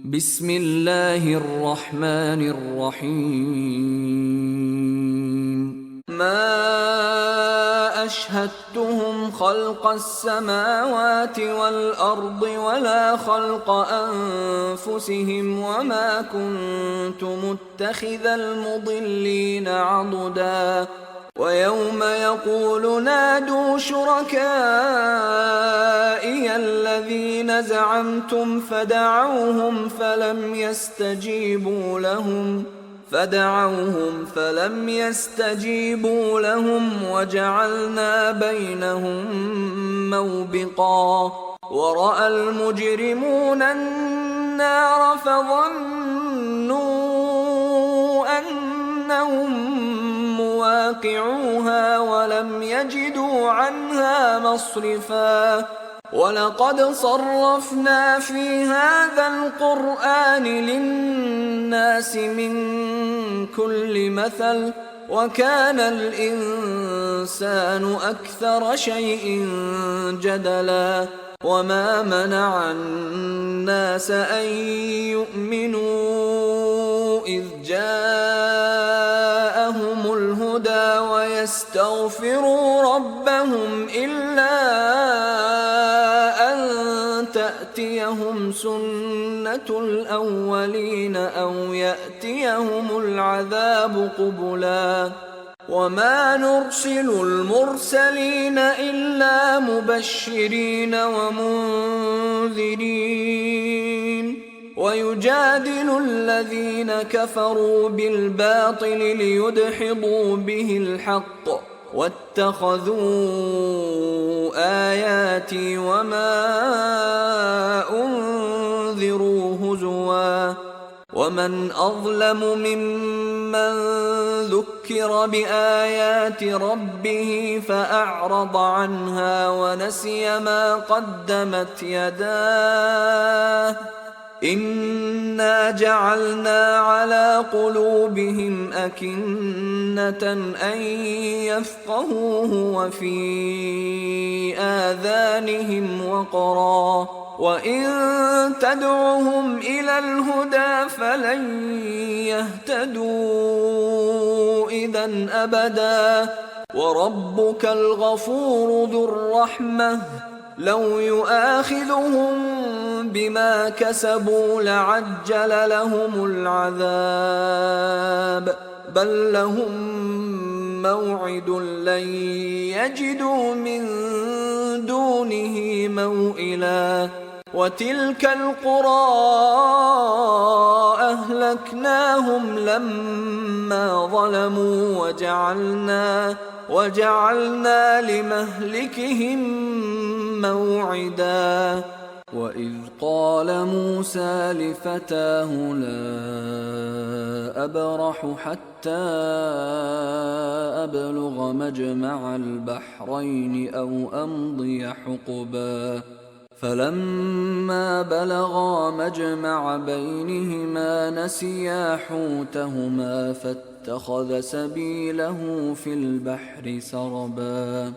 بسم الله الرحمن الرحيم ما أشهدتهم خلق السماوات والأرض ولا خلق أنفسهم وما كنت متخذ المضلين عضدا ويوم يقول نادوا شركائي الذين زعمتم فدعوهم فلم يستجيبوا لهم وجعلنا بينهم موبقا ورأى المجرمون النار فظنوا أنهم مواقعوها ولم يجدوا عنها مصرفا ولقد صرفنا في هذا القرآن للناس من كل مثل وكان الإنسان أكثر شيء جدلا وما منع الناس أن يؤمنوا إذ جاءهم الهدى ويستغفروا ربهم إلا أن تأتيهم سنة الأولين أو يأتيهم العذاب قبلا وما نرسل المرسلين إلا مبشرين ومنذرين ويجادل الذين كفروا بالباطل ليدحضوا به الحق واتخذوا آياتي وما أنذروا هزوا ومن أظلم ممن ذكر بآيات ربه فأعرض عنها ونسي ما قدمت يداه إنا جعلنا على قلوبهم أكنة أن يفقهوه وفي آذانهم وقرا وإن تدعهم إلى الهدى فلن يهتدوا إذا أبدا وربك الغفور ذو الرحمة لو يؤاخذهم بما كسبوا لعجل لهم العذاب بل لهم موعد لن يجدوا من دونه موئلا وتلك القرى أهلكناهم لما ظلموا وجعلنا لمهلكهم موعدا وإذ قال موسى لفتاه لا أبرح حتى أبلغ مجمع البحرين أو أمضي حقبا فلما بلغا مجمع بينهما نسيا حوتهما فاتخذ سبيله في البحر سربا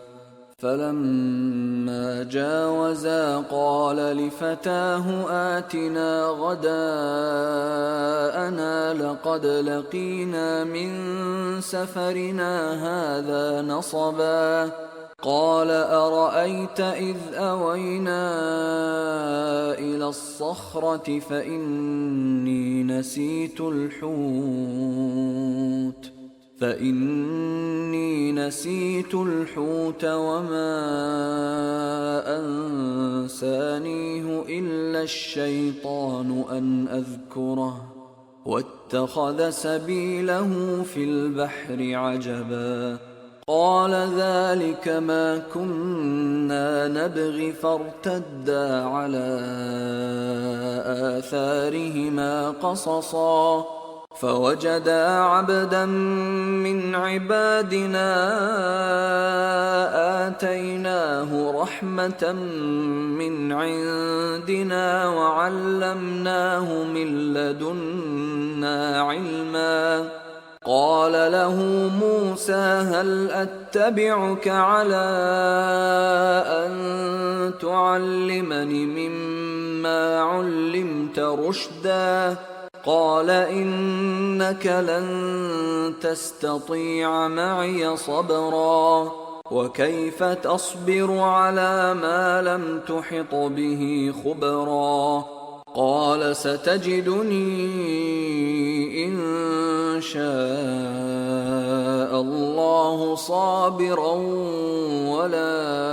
فلما جاوزا قال لفتاه آتنا غداءنا لقد لقينا من سفرنا هذا نصبا قال أرأيت إذ أوينا إلى الصخرة فإني نسيت الحوت وما أنسانيه إلا الشيطان أن أذكره واتخذ سبيله في البحر عجبا قال ذلك ما كنا نبغي فارتدا على آثارهما قصصا فوجدا عبدا من عبادنا آتيناه رحمة من عندنا وعلمناه من لدنا علما قال له موسى هل أتبعك على أن تعلمني مما مما علمت رشدا قال إنك لن تستطيع معي صبرا وكيف تصبر على ما لم تحط به خبرا قال ستجدني إن شاء الله صابرا ولا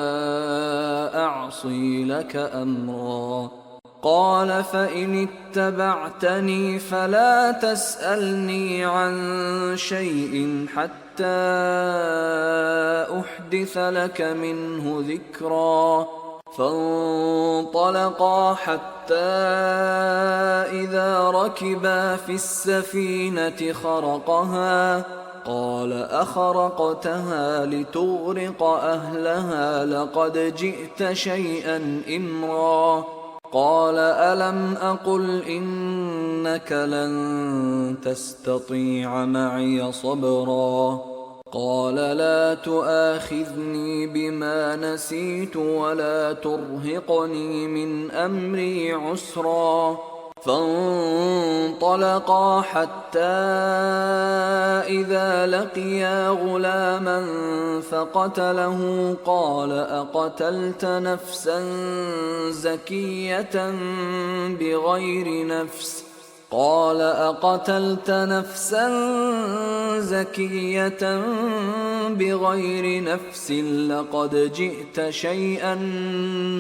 أعصي لك أمرا قال فإن اتبعتني فلا تسألني عن شيء حتى أحدث لك منه ذكرا فانطلقا حتى إذا ركبا في السفينة خرقها قال أخرقتها لتغرق أهلها لقد جئت شيئا إمرا قال ألم أقل إنك لن تستطيع معي صبرا قال لا تؤاخذني بما نسيت ولا ترهقني من أمري عسرا فانطلقا حتى إذا لقيا غلاما فقتله قال أقتلت نفسا زكية بغير نفس قال أقتلت نفسا زكية بغير نفس لقد جئت شيئا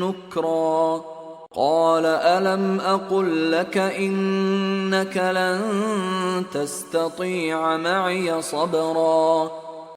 نكرا قال ألم أقل لك إنك لن تستطيع معي صبرا